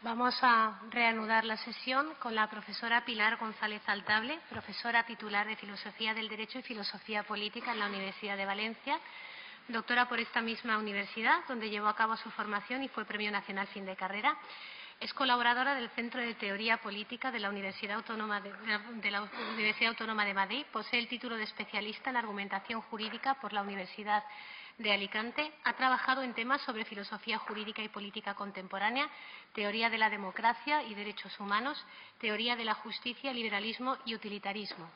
Vamos a reanudar la sesión con la profesora Pilar González Altable, profesora titular de Filosofía del Derecho y Filosofía Política en la Universidad de Valencia, doctora por esta misma universidad, donde llevó a cabo su formación y fue Premio Nacional Fin de Carrera. Es colaboradora del Centro de Teoría Política de la Universidad Autónoma de Madrid. Posee el título de especialista en argumentación jurídica por la Universidad de Alicante. Ha trabajado en temas sobre filosofía jurídica y política contemporánea, teoría de la democracia y derechos humanos, teoría de la justicia, liberalismo y utilitarismo.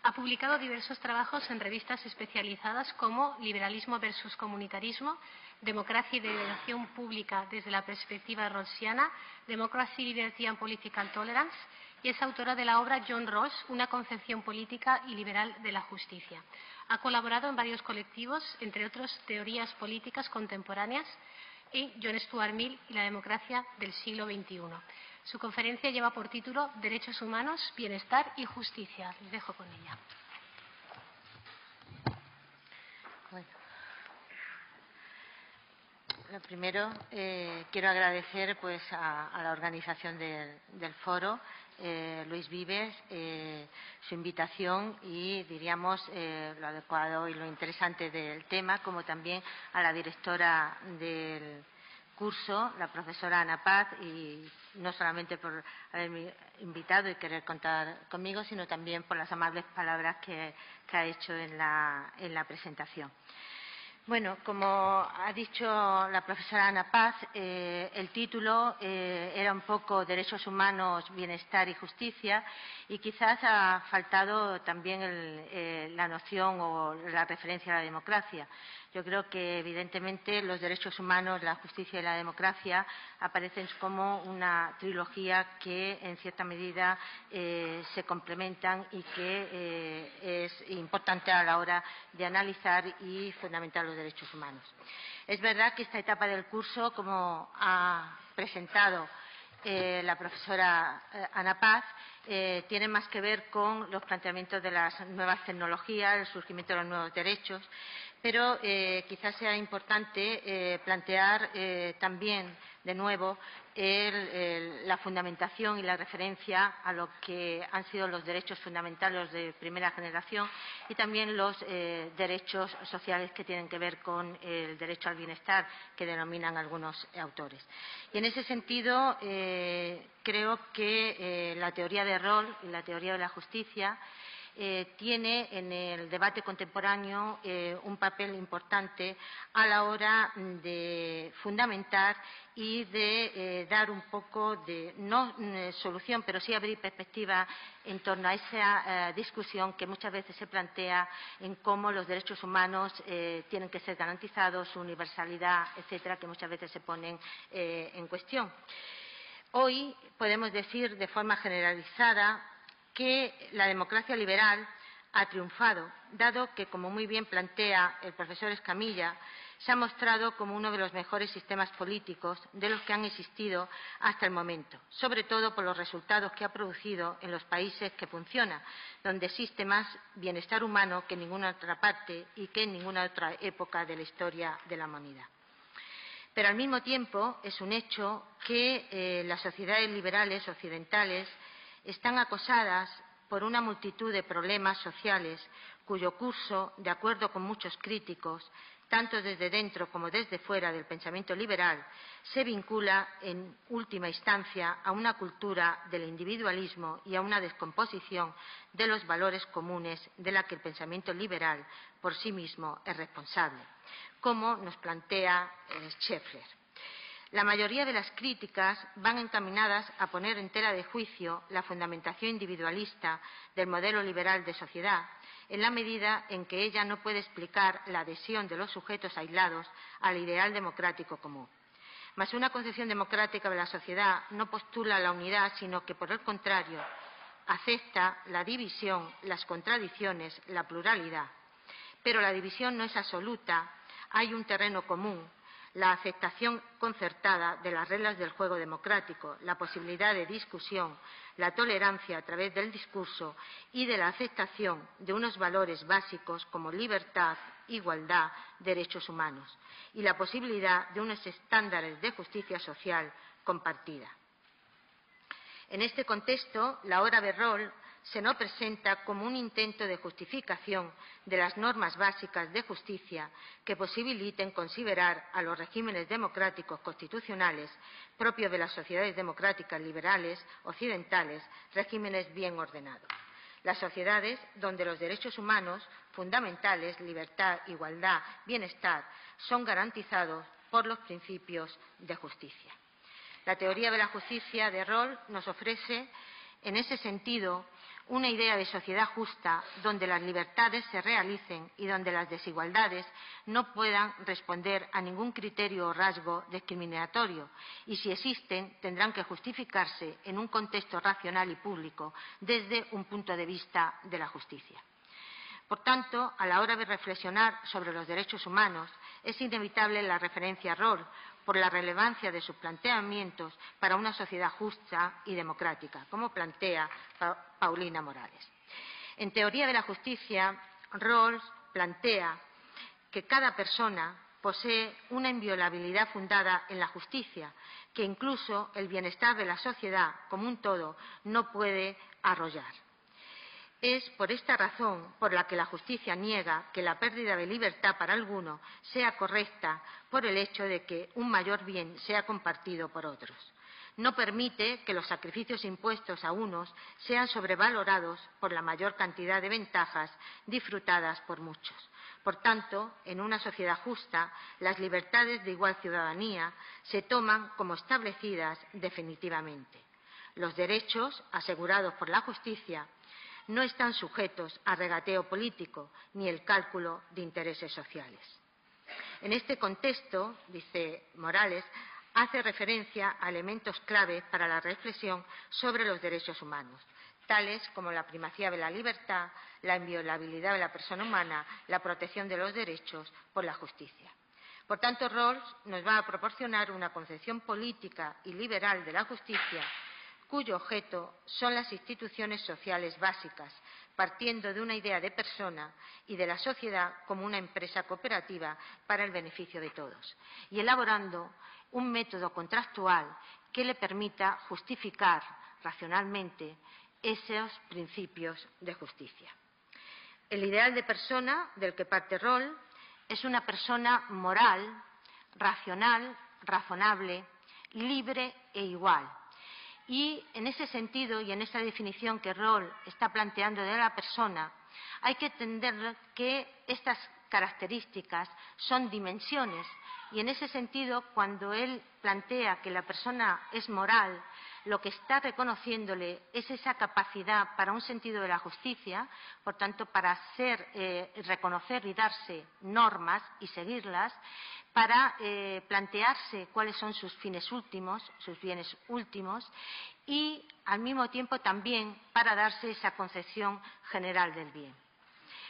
Ha publicado diversos trabajos en revistas especializadas como Liberalismo versus Comunitarismo, Democracia y Deliberación Pública desde la perspectiva rawlsiana, Democracy, Liberty and Political Tolerance, y es autora de la obra John Rawls, una concepción política y liberal de la justicia. Ha colaborado en varios colectivos, entre otros Teorías Políticas Contemporáneas y John Stuart Mill y la democracia del siglo XXI. Su conferencia lleva por título Derechos humanos, bienestar y justicia. Les dejo con ella. Bueno, lo primero, quiero agradecer a la organización del foro, Luis Vives, su invitación y, diríamos, lo adecuado y lo interesante del tema, como también a la directora del curso, la profesora Ana Paz, y no solamente por haberme invitado y querer contar conmigo, sino también por las amables palabras que ha hecho en la presentación. Bueno, como ha dicho la profesora Ana Paz, el título era un poco Derechos humanos, bienestar y justicia, y quizás ha faltado también la noción o la referencia a la democracia. Yo creo que, evidentemente, los derechos humanos, la justicia y la democracia aparecen como una trilogía que, en cierta medida, se complementan y que es importante a la hora de analizar y fundamentar los derechos humanos. Es verdad que esta etapa del curso, como ha presentado la profesora Ana Paz, tiene más que ver con los planteamientos de las nuevas tecnologías, el surgimiento de los nuevos derechos, pero quizás sea importante plantear también, de nuevo, la fundamentación y la referencia a lo que han sido los derechos fundamentales de primera generación y también los derechos sociales que tienen que ver con el derecho al bienestar, que denominan algunos autores. Y en ese sentido, creo que la teoría de Rawls y la teoría de la justicia tiene en el debate contemporáneo un papel importante a la hora de fundamentar y de dar un poco de, no solución, pero sí abrir perspectiva en torno a esa discusión que muchas veces se plantea en cómo los derechos humanos tienen que ser garantizados, su universalidad, etcétera, que muchas veces se ponen en cuestión. Hoy podemos decir de forma generalizada que la democracia liberal ha triunfado, dado que, como muy bien plantea el profesor Escamilla, se ha mostrado como uno de los mejores sistemas políticos de los que han existido hasta el momento, sobre todo por los resultados que ha producido en los países que funciona, donde existe más bienestar humano que en ninguna otra parte y que en ninguna otra época de la historia de la humanidad. Pero, al mismo tiempo, es un hecho que las sociedades liberales occidentales están acosadas por una multitud de problemas sociales cuyo curso, de acuerdo con muchos críticos, tanto desde dentro como desde fuera del pensamiento liberal, se vincula en última instancia a una cultura del individualismo y a una descomposición de los valores comunes de la que el pensamiento liberal por sí mismo es responsable, como nos plantea Scheffler. La mayoría de las críticas van encaminadas a poner en tela de juicio la fundamentación individualista del modelo liberal de sociedad, en la medida en que ella no puede explicar la adhesión de los sujetos aislados al ideal democrático común. Mas una concepción democrática de la sociedad no postula la unidad, sino que, por el contrario, acepta la división, las contradicciones, la pluralidad. Pero la división no es absoluta, hay un terreno común, la aceptación concertada de las reglas del juego democrático, la posibilidad de discusión, la tolerancia a través del discurso y de la aceptación de unos valores básicos como libertad, igualdad, derechos humanos y la posibilidad de unos estándares de justicia social compartida. En este contexto, la obra de Roll se nos presenta como un intento de justificación de las normas básicas de justicia que posibiliten considerar a los regímenes democráticos constitucionales propios de las sociedades democráticas liberales occidentales regímenes bien ordenados. Las sociedades donde los derechos humanos fundamentales, libertad, igualdad, bienestar, son garantizados por los principios de justicia. La teoría de la justicia de Roll nos ofrece, en ese sentido, una idea de sociedad justa donde las libertades se realicen y donde las desigualdades no puedan responder a ningún criterio o rasgo discriminatorio y, si existen, tendrán que justificarse en un contexto racional y público desde un punto de vista de la justicia. Por tanto, a la hora de reflexionar sobre los derechos humanos, es inevitable la referencia a Roll por la relevancia de sus planteamientos para una sociedad justa y democrática, como plantea Paulina Morales. En Teoría de la Justicia, Rawls plantea que cada persona posee una inviolabilidad fundada en la justicia, que incluso el bienestar de la sociedad como un todo no puede arrollar. Es por esta razón por la que la justicia niega que la pérdida de libertad para alguno sea correcta por el hecho de que un mayor bien sea compartido por otros. No permite que los sacrificios impuestos a unos sean sobrevalorados por la mayor cantidad de ventajas disfrutadas por muchos. Por tanto, en una sociedad justa, las libertades de igual ciudadanía se toman como establecidas definitivamente. Los derechos asegurados por la justicia no están sujetos a regateo político ni el cálculo de intereses sociales. En este contexto, dice Morales, hace referencia a elementos clave para la reflexión sobre los derechos humanos, tales como la primacía de la libertad, la inviolabilidad de la persona humana, la protección de los derechos por la justicia. Por tanto, Rawls nos va a proporcionar una concepción política y liberal de la justicia cuyo objeto son las instituciones sociales básicas, partiendo de una idea de persona y de la sociedad como una empresa cooperativa para el beneficio de todos, y elaborando un método contractual que le permita justificar racionalmente esos principios de justicia. El ideal de persona del que parte Rawls es una persona moral, racional, razonable, libre e igual. Y en ese sentido y en esa definición que Rawls está planteando de la persona, hay que entender que estas características son dimensiones y en ese sentido, cuando él plantea que la persona es moral, lo que está reconociéndole es esa capacidad para un sentido de la justicia, por tanto, para reconocer y darse normas y seguirlas, para plantearse cuáles son sus fines últimos, sus bienes últimos, y al mismo tiempo también para darse esa concepción general del bien.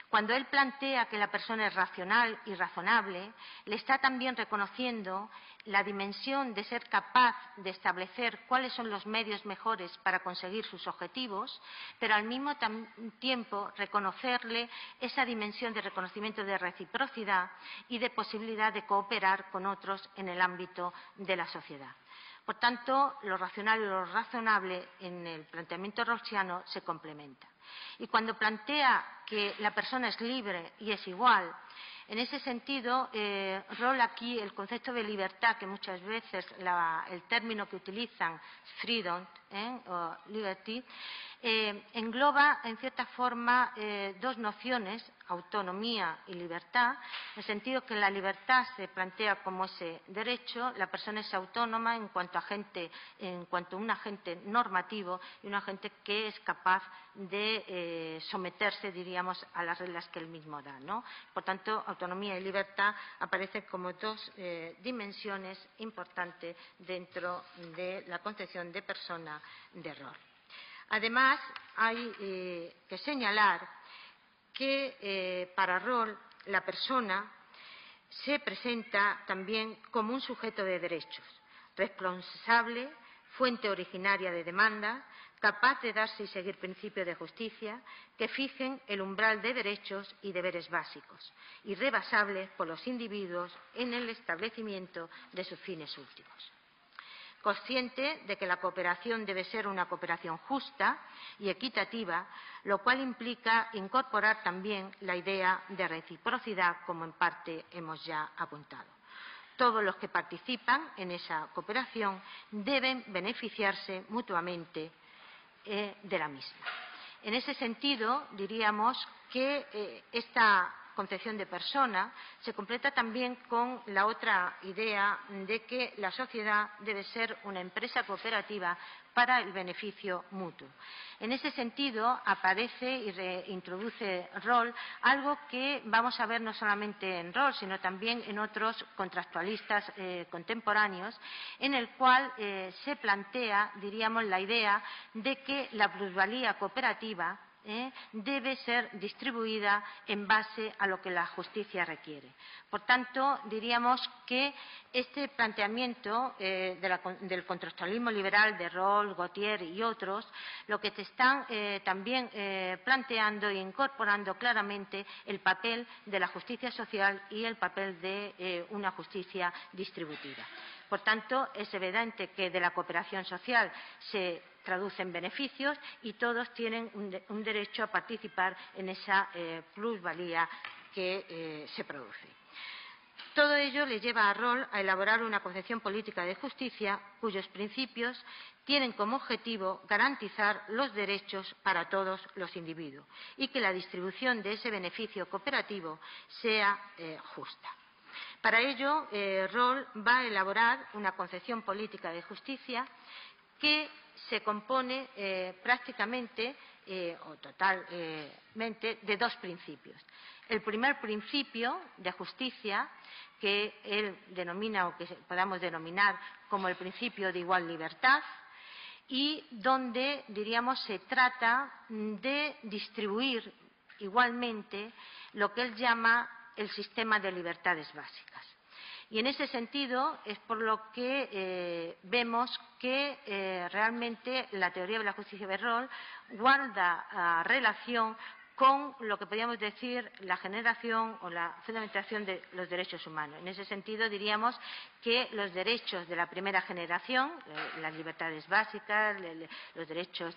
Cuando él plantea que la persona es racional y razonable, le está también reconociendo la dimensión de ser capaz de establecer cuáles son los medios mejores para conseguir sus objetivos, pero al mismo tiempo reconocerle esa dimensión de reconocimiento de reciprocidad y de posibilidad de cooperar con otros en el ámbito de la sociedad. Por tanto, lo racional y lo razonable en el planteamiento rawlsiano se complementan. Y cuando plantea que la persona es libre y es igual, en ese sentido, Rawls aquí el concepto de libertad, que muchas veces el término que utilizan, freedom o liberty, engloba en cierta forma dos nociones, autonomía y libertad, en el sentido que la libertad se plantea como ese derecho, la persona es autónoma en cuanto a un agente normativo y un agente que es capaz de someterse, diríamos, a las reglas que él mismo da, ¿no? Por tanto, autonomía y libertad aparecen como dos dimensiones importantes dentro de la concepción de persona de Rawls. Además, hay que señalar que para Rawls la persona se presenta también como un sujeto de derechos, responsable, fuente originaria de demanda, capaz de darse y seguir principios de justicia que fijen el umbral de derechos y deberes básicos, irrebasables por los individuos en el establecimiento de sus fines últimos. consciente de que la cooperación debe ser una cooperación justa y equitativa, lo cual implica incorporar también la idea de reciprocidad, como en parte hemos ya apuntado. Todos los que participan en esa cooperación deben beneficiarse mutuamente de la misma. En ese sentido, diríamos que esta concepción de persona se completa también con la otra idea de que la sociedad debe ser una empresa cooperativa para el beneficio mutuo. En ese sentido, aparece y reintroduce rol algo que vamos a ver no solamente en rol, sino también en otros contractualistas contemporáneos, en el cual se plantea, diríamos, la idea de que la plusvalía cooperativa debe ser distribuida en base a lo que la justicia requiere. Por tanto, diríamos que este planteamiento del contractualismo liberal de Rawls, Gautier y otros, lo que te están también planteando e incorporando claramente el papel de la justicia social y el papel de una justicia distributiva. Por tanto, es evidente que de la cooperación social se traducen beneficios y todos tienen un derecho a participar en esa plusvalía que se produce. Todo ello le lleva a Rawls a elaborar una concepción política de justicia cuyos principios tienen como objetivo garantizar los derechos para todos los individuos y que la distribución de ese beneficio cooperativo sea justa. Para ello, Rawls va a elaborar una concepción política de justicia que se compone prácticamente o totalmente de dos principios. El primer principio de justicia, que él denomina o que podamos denominar como el principio de igual libertad, y donde, diríamos, se trata de distribuir igualmente lo que él llama el sistema de libertades básicas. Y en ese sentido es por lo que vemos que realmente la teoría de la justicia de Rawls guarda relación con lo que podríamos decir la generación o la fundamentación de los derechos humanos. En ese sentido diríamos que los derechos de la primera generación, las libertades básicas, los derechos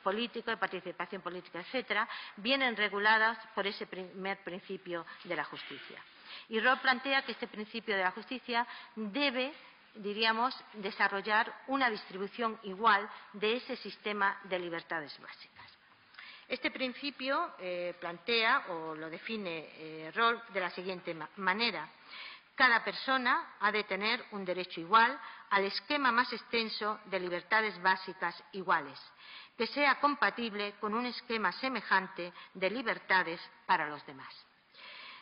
políticos, de participación política, etcétera, vienen reguladas por ese primer principio de la justicia. Y Rawls plantea que este principio de la justicia debe, diríamos, desarrollar una distribución igual de ese sistema de libertades básicas. Este principio plantea o lo define Rawls de la siguiente manera. Cada persona ha de tener un derecho igual al esquema más extenso de libertades básicas iguales, que sea compatible con un esquema semejante de libertades para los demás.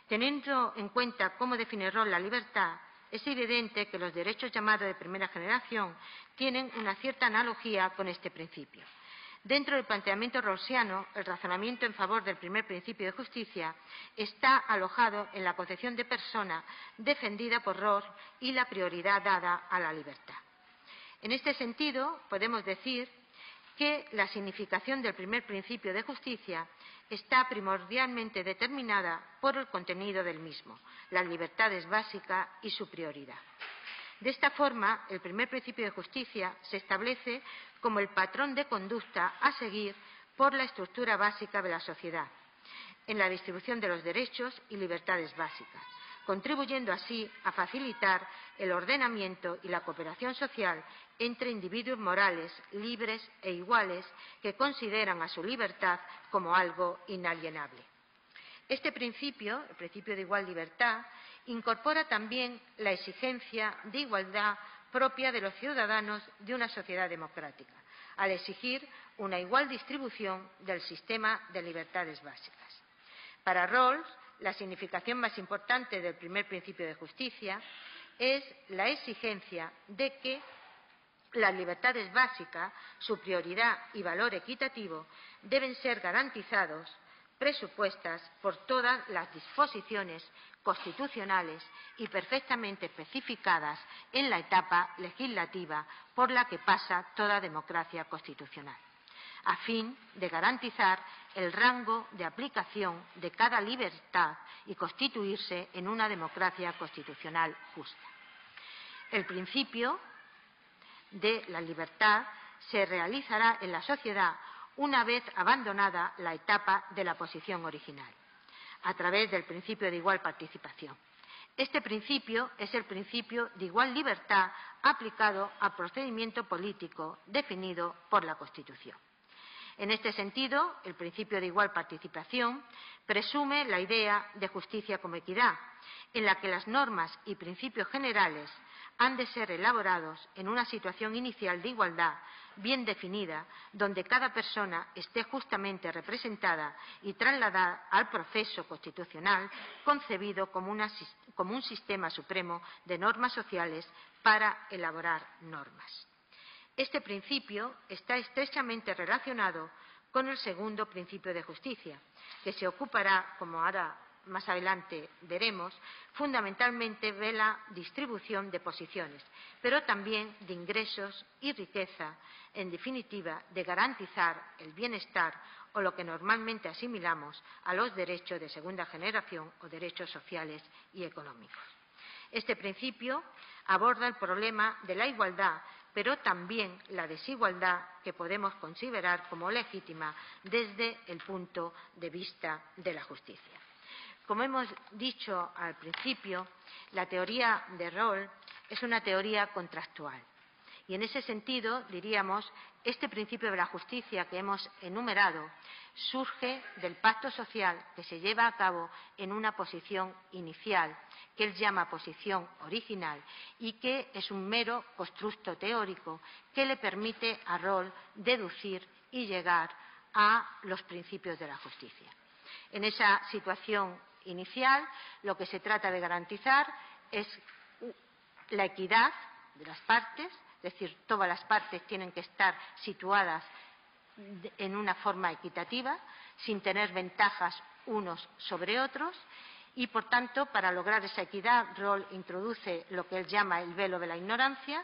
Teniendo en cuenta cómo define Rawls la libertad, es evidente que los derechos llamados de primera generación tienen una cierta analogía con este principio. Dentro del planteamiento rawlsiano, el razonamiento en favor del primer principio de justicia está alojado en la concepción de persona defendida por Rawls y la prioridad dada a la libertad. En este sentido, podemos decir que la significación del primer principio de justicia está primordialmente determinada por el contenido del mismo, las libertades básicas y su prioridad. De esta forma, el primer principio de justicia se establece como el patrón de conducta a seguir por la estructura básica de la sociedad, en la distribución de los derechos y libertades básicas, contribuyendo así a facilitar el ordenamiento y la cooperación social entre individuos morales, libres e iguales que consideran a su libertad como algo inalienable. Este principio, el principio de igual libertad, incorpora también la exigencia de igualdad propia de los ciudadanos de una sociedad democrática, al exigir una igual distribución del sistema de libertades básicas. Para Rawls, la significación más importante del primer principio de justicia es la exigencia de que las libertades básicas, su prioridad y valor equitativo deben ser garantizados, presupuestas por todas las disposiciones constitucionales y perfectamente especificadas en la etapa legislativa por la que pasa toda democracia constitucional, a fin de garantizar el rango de aplicación de cada libertad y constituirse en una democracia constitucional justa. El principio de la libertad se realizará en la sociedad una vez abandonada la etapa de la posición original, a través del principio de igual participación. Este principio es el principio de igual libertad aplicado al procedimiento político definido por la Constitución. En este sentido, el principio de igual participación presume la idea de justicia como equidad, en la que las normas y principios generales han de ser elaborados en una situación inicial de igualdad bien definida, donde cada persona esté justamente representada y trasladada al proceso constitucional concebido como un sistema supremo de normas sociales para elaborar normas. Este principio está estrechamente relacionado con el segundo principio de justicia, que se ocupará, como ahora más adelante veremos, fundamentalmente de la distribución de posiciones, pero también de ingresos y riqueza, en definitiva, de garantizar el bienestar o lo que normalmente asimilamos a los derechos de segunda generación o derechos sociales y económicos. Este principio aborda el problema de la igualdad, pero también la desigualdad que podemos considerar como legítima desde el punto de vista de la justicia. Como hemos dicho al principio, la teoría de Rawls es una teoría contractual y en ese sentido, diríamos, este principio de la justicia que hemos enumerado surge del pacto social que se lleva a cabo en una posición inicial, que él llama posición original y que es un mero constructo teórico que le permite a Rawls deducir y llegar a los principios de la justicia. En esa situación inicial, lo que se trata de garantizar es la equidad de las partes, es decir, todas las partes tienen que estar situadas en una forma equitativa, sin tener ventajas unos sobre otros, y, por tanto, para lograr esa equidad, Rawls introduce lo que él llama el velo de la ignorancia,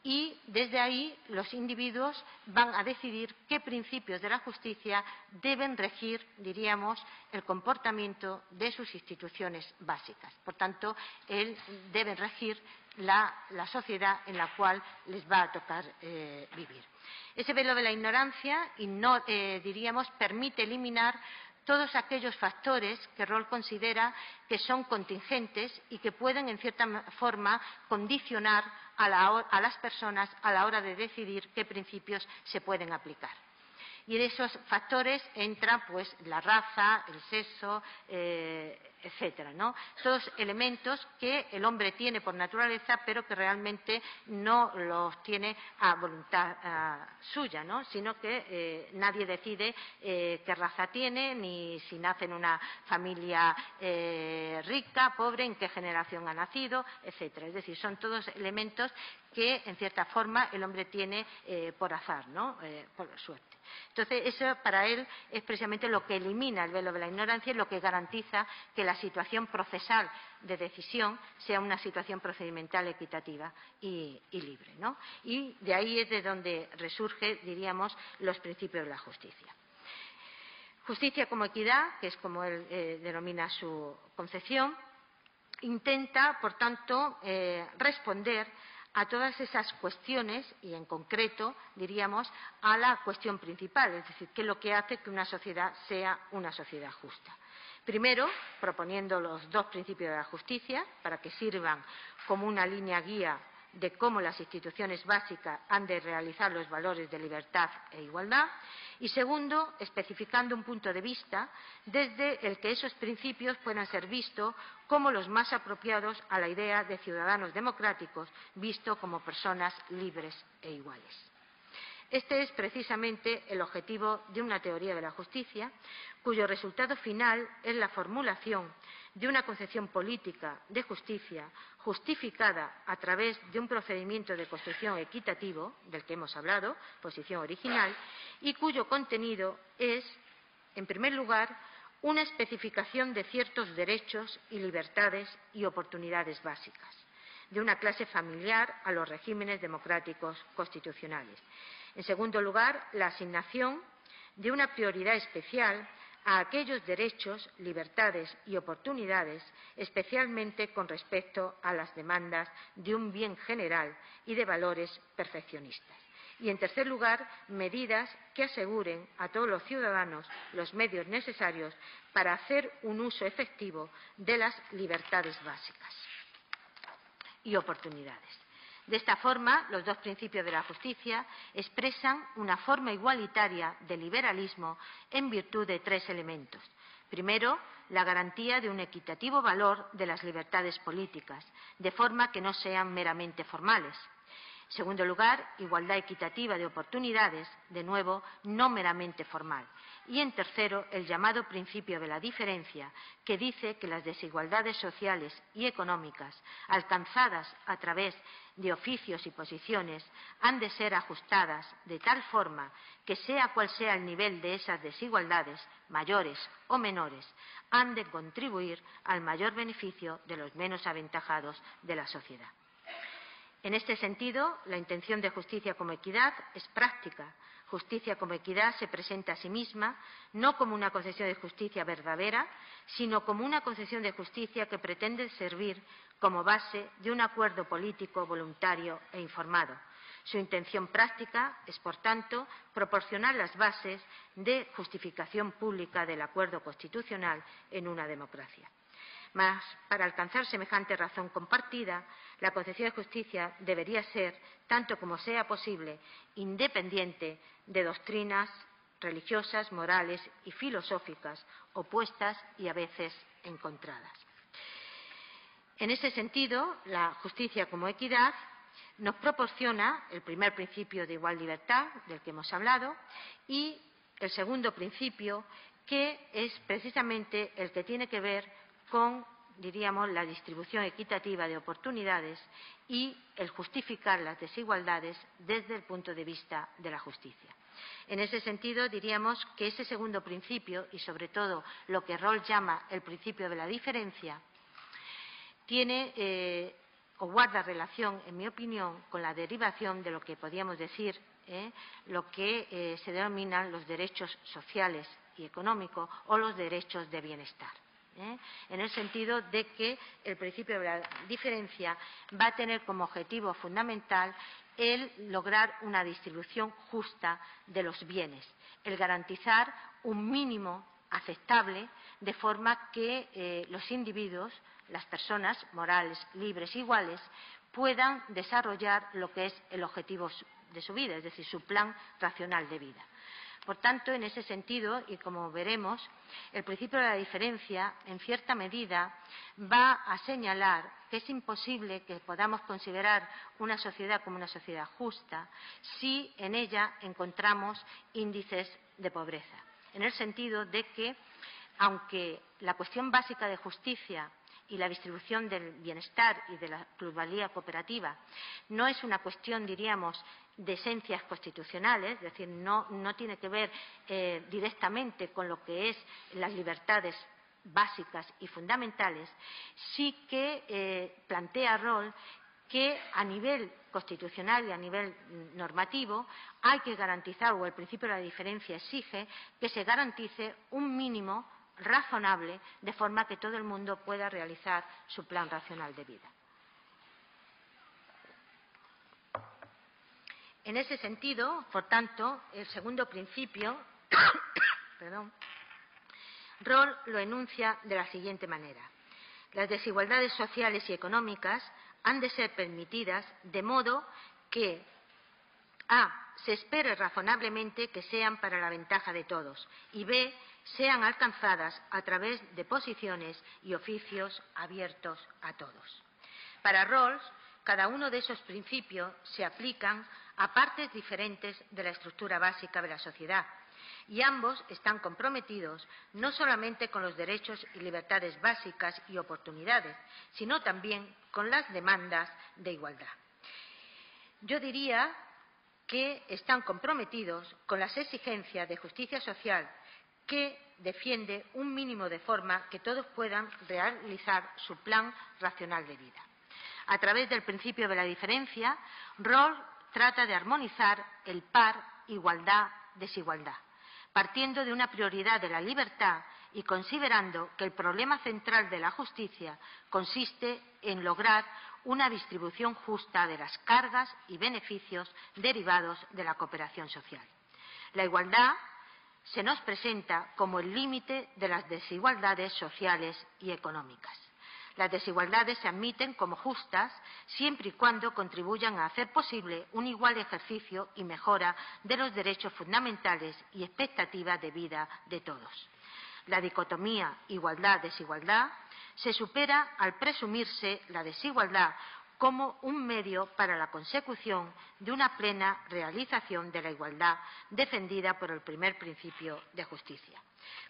y desde ahí los individuos van a decidir qué principios de la justicia deben regir, diríamos, el comportamiento de sus instituciones básicas. Por tanto, él debe regir la sociedad en la cual les va a tocar vivir. Ese velo de la ignorancia, diríamos, permite eliminar todos aquellos factores que Rawls considera que son contingentes y que pueden, en cierta forma, condicionar a las personas a la hora de decidir qué principios se pueden aplicar. Y en esos factores entran, pues, la raza, el sexo, etcétera, ¿no? Todos elementos que el hombre tiene por naturaleza, pero que realmente no los tiene a voluntad suya, ¿no? Sino que nadie decide qué raza tiene, ni si nace en una familia rica, pobre, en qué generación ha nacido, etcétera. Es decir, son todos elementos que, en cierta forma, el hombre tiene por azar, ¿no? Por suerte. Entonces, eso para él es precisamente lo que elimina el velo de la ignorancia y lo que garantiza que la situación procesal de decisión sea una situación procedimental equitativa y libre, ¿no? Y de ahí es de donde resurge, diríamos, los principios de la justicia. Justicia como equidad, que es como él denomina su concepción, intenta, por tanto, responder a todas esas cuestiones y, en concreto, diríamos, a la cuestión principal, es decir, qué es lo que hace que una sociedad sea una sociedad justa. Primero, proponiendo los dos principios de la justicia para que sirvan como una línea guía de cómo las instituciones básicas han de realizar los valores de libertad e igualdad, y segundo, especificando un punto de vista desde el que esos principios puedan ser vistos como los más apropiados a la idea de ciudadanos democráticos, visto como personas libres e iguales. Este es precisamente el objetivo de una teoría de la justicia, cuyo resultado final es la formulación de una concepción política de justicia justificada a través de un procedimiento de construcción equitativo, del que hemos hablado, posición original, y cuyo contenido es, en primer lugar, una especificación de ciertos derechos y libertades y oportunidades básicas, de una clase familiar a los regímenes democráticos constitucionales. En segundo lugar, la asignación de una prioridad especial a aquellos derechos, libertades y oportunidades, especialmente con respecto a las demandas de un bien general y de valores perfeccionistas. Y, en tercer lugar, medidas que aseguren a todos los ciudadanos los medios necesarios para hacer un uso efectivo de las libertades básicas y oportunidades. De esta forma, los dos principios de la justicia expresan una forma igualitaria de liberalismo en virtud de tres elementos. Primero, la garantía de un equitativo valor de las libertades políticas, de forma que no sean meramente formales. En segundo lugar, igualdad equitativa de oportunidades, de nuevo, no meramente formal. Y, en tercero, el llamado principio de la diferencia, que dice que las desigualdades sociales y económicas alcanzadas a través de oficios y posiciones han de ser ajustadas de tal forma que, sea cual sea el nivel de esas desigualdades, mayores o menores, han de contribuir al mayor beneficio de los menos aventajados de la sociedad. En este sentido, la intención de justicia como equidad es práctica. Justicia como equidad se presenta a sí misma no como una concepción de justicia verdadera, sino como una concepción de justicia que pretende servir como base de un acuerdo político voluntario e informado. Su intención práctica es, por tanto, proporcionar las bases de justificación pública del acuerdo constitucional en una democracia. Mas, para alcanzar semejante razón compartida, la concepción de justicia debería ser, tanto como sea posible, independiente de doctrinas religiosas, morales y filosóficas opuestas y a veces encontradas. En ese sentido, la justicia como equidad nos proporciona el primer principio de igual libertad, del que hemos hablado, y el segundo principio, que es precisamente el que tiene que ver con, diríamos, la distribución equitativa de oportunidades y el justificar las desigualdades desde el punto de vista de la justicia. En ese sentido, diríamos que ese segundo principio, y sobre todo lo que Rawls llama el principio de la diferencia, tiene o guarda relación, en mi opinión, con la derivación de lo que podríamos decir lo que se denominan los derechos sociales y económicos o los derechos de bienestar. En el sentido de que el principio de la diferencia va a tener como objetivo fundamental el lograr una distribución justa de los bienes, el garantizar un mínimo aceptable de forma que los individuos, las personas morales, libres, iguales, puedan desarrollar lo que es el objetivo de su vida, es decir, su plan racional de vida. Por tanto, en ese sentido, y como veremos, el principio de la diferencia, en cierta medida, va a señalar que es imposible que podamos considerar una sociedad como una sociedad justa si en ella encontramos índices de pobreza. En el sentido de que, aunque la cuestión básica de justicia y la distribución del bienestar y de la plusvalía cooperativa no es una cuestión, diríamos, de esencias constitucionales, es decir, no tiene que ver directamente con lo que es las libertades básicas y fundamentales, sí que plantea Rawls que a nivel constitucional y a nivel normativo hay que garantizar, o el principio de la diferencia exige, que se garantice un mínimo razonable, de forma que todo el mundo pueda realizar su plan racional de vida. En ese sentido, por tanto, el segundo principio, Rawls lo enuncia de la siguiente manera: las desigualdades sociales y económicas han de ser permitidas de modo que a. se espere razonablemente que sean para la ventaja de todos y b. sean alcanzadas a través de posiciones y oficios abiertos a todos. Para Rawls, cada uno de esos principios se aplican a partes diferentes de la estructura básica de la sociedad y ambos están comprometidos no solamente con los derechos y libertades básicas y oportunidades, sino también con las demandas de igualdad. Yo diría que están comprometidos con las exigencias de justicia social que defiende un mínimo de forma que todos puedan realizar su plan racional de vida. A través del principio de la diferencia, Rawls trata de armonizar el par igualdad-desigualdad, partiendo de una prioridad de la libertad y considerando que el problema central de la justicia consiste en lograr una distribución justa de las cargas y beneficios derivados de la cooperación social. La igualdad se nos presenta como el límite de las desigualdades sociales y económicas. Las desigualdades se admiten como justas siempre y cuando contribuyan a hacer posible un igual ejercicio y mejora de los derechos fundamentales y expectativas de vida de todos. La dicotomía igualdad-desigualdad se supera al presumirse la desigualdad como un medio para la consecución de una plena realización de la igualdad defendida por el primer principio de justicia.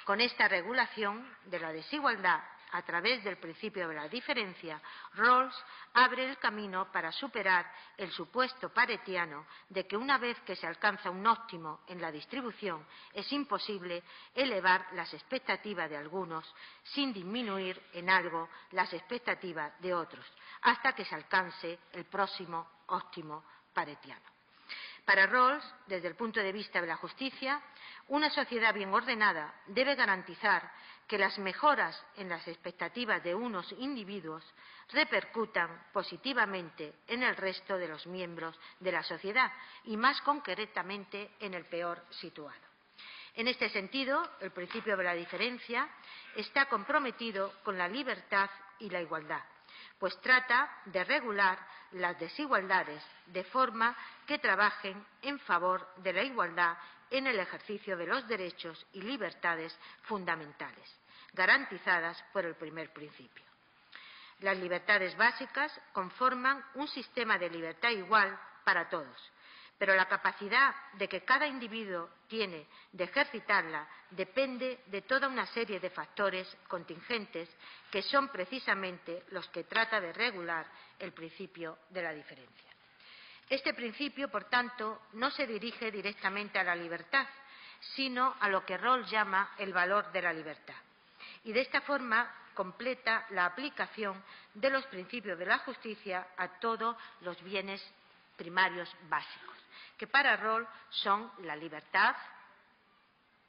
Con esta regulación de la desigualdad a través del principio de la diferencia, Rawls abre el camino para superar el supuesto paretiano de que una vez que se alcanza un óptimo en la distribución es imposible elevar las expectativas de algunos sin disminuir en algo las expectativas de otros, hasta que se alcance el próximo óptimo paretiano. Para Rawls, desde el punto de vista de la justicia, una sociedad bien ordenada debe garantizar que las mejoras en las expectativas de unos individuos repercutan positivamente en el resto de los miembros de la sociedad y, más concretamente, en el peor situado. En este sentido, el principio de la diferencia está comprometido con la libertad y la igualdad, pues trata de regular las desigualdades de forma que trabajen en favor de la igualdad en el ejercicio de los derechos y libertades fundamentales, garantizadas por el primer principio. Las libertades básicas conforman un sistema de libertad igual para todos, pero la capacidad de que cada individuo tiene de ejercitarla depende de toda una serie de factores contingentes que son precisamente los que trata de regular el principio de la diferencia. Este principio, por tanto, no se dirige directamente a la libertad, sino a lo que Rawls llama el valor de la libertad. Y de esta forma completa la aplicación de los principios de la justicia a todos los bienes primarios básicos, que para Rawls son la libertad,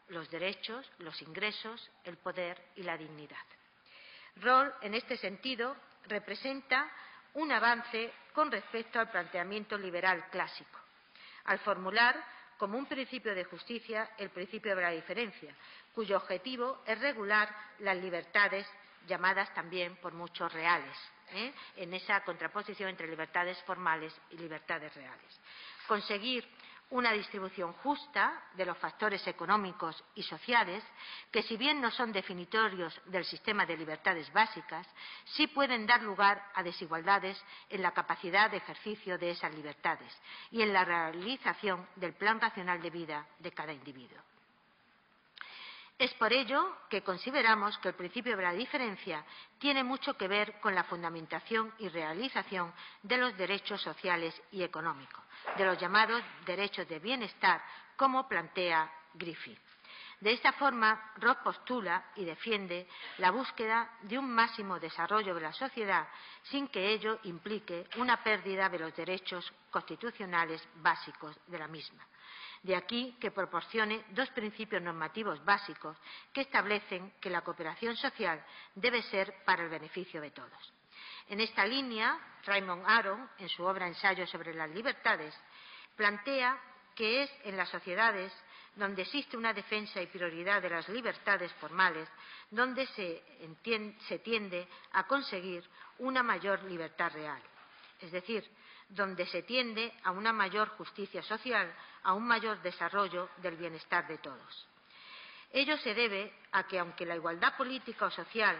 los derechos, los ingresos, el poder y la dignidad. Rawls, en este sentido, representa un avance con respecto al planteamiento liberal clásico, al formular como un principio de justicia el principio de la diferencia, cuyo objetivo es regular las libertades llamadas también por muchos reales, en esa contraposición entre libertades formales y libertades reales. Conseguir una distribución justa de los factores económicos y sociales que, si bien no son definitorios del sistema de libertades básicas, sí pueden dar lugar a desigualdades en la capacidad de ejercicio de esas libertades y en la realización del plan racional de vida de cada individuo. Es por ello que consideramos que el principio de la diferencia tiene mucho que ver con la fundamentación y realización de los derechos sociales y económicos, de los llamados derechos de bienestar, como plantea Griffith. De esta forma, Rawls postula y defiende la búsqueda de un máximo desarrollo de la sociedad sin que ello implique una pérdida de los derechos constitucionales básicos de la misma. De aquí que proporcione dos principios normativos básicos que establecen que la cooperación social debe ser para el beneficio de todos. En esta línea, Raymond Aron, en su obra Ensayo sobre las libertades, plantea que es en las sociedades donde existe una defensa y prioridad de las libertades formales donde se tiende a conseguir una mayor libertad real, es decir, donde se tiende a una mayor justicia social, a un mayor desarrollo del bienestar de todos. Ello se debe a que, aunque la igualdad política o social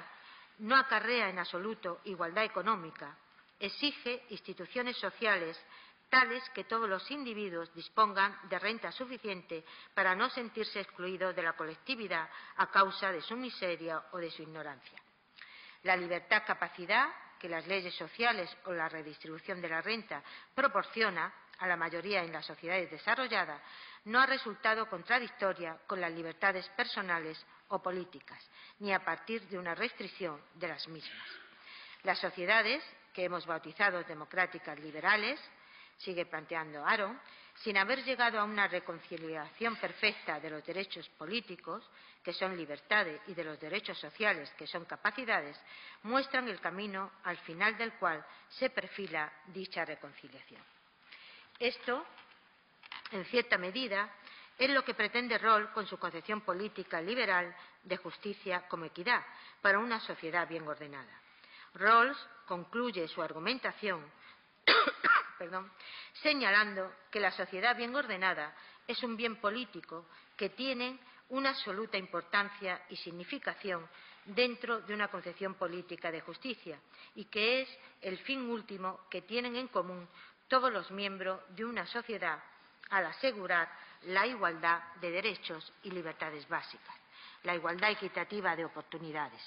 no acarrea en absoluto igualdad económica, exige instituciones sociales tales que todos los individuos dispongan de renta suficiente para no sentirse excluidos de la colectividad a causa de su miseria o de su ignorancia. La libertad capacidad que las leyes sociales o la redistribución de la renta proporciona a la mayoría en las sociedades desarrolladas no ha resultado contradictoria con las libertades personales o políticas, ni a partir de una restricción de las mismas. Las sociedades, que hemos bautizado democráticas liberales, sigue planteando Aaron, sin haber llegado a una reconciliación perfecta de los derechos políticos, que son libertades, y de los derechos sociales, que son capacidades, muestran el camino al final del cual se perfila dicha reconciliación. Esto, en cierta medida, es lo que pretende Rawls con su concepción política liberal de justicia como equidad para una sociedad bien ordenada. Rawls concluye su argumentación señalando que la sociedad bien ordenada es un bien político que tiene una absoluta importancia y significación dentro de una concepción política de justicia y que es el fin último que tienen en común todos los miembros de una sociedad al asegurar la igualdad de derechos y libertades básicas, la igualdad equitativa de oportunidades,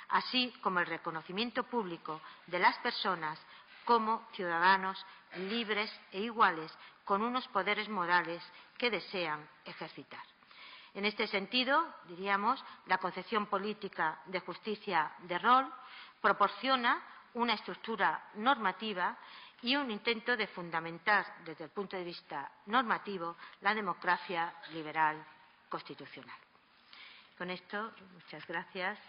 así como el reconocimiento público de las personas como ciudadanos libres e iguales con unos poderes morales que desean ejercitar. En este sentido, diríamos, la concepción política de justicia de Rawls proporciona una estructura normativa y un intento de fundamentar desde el punto de vista normativo la democracia liberal constitucional. Con esto, muchas gracias.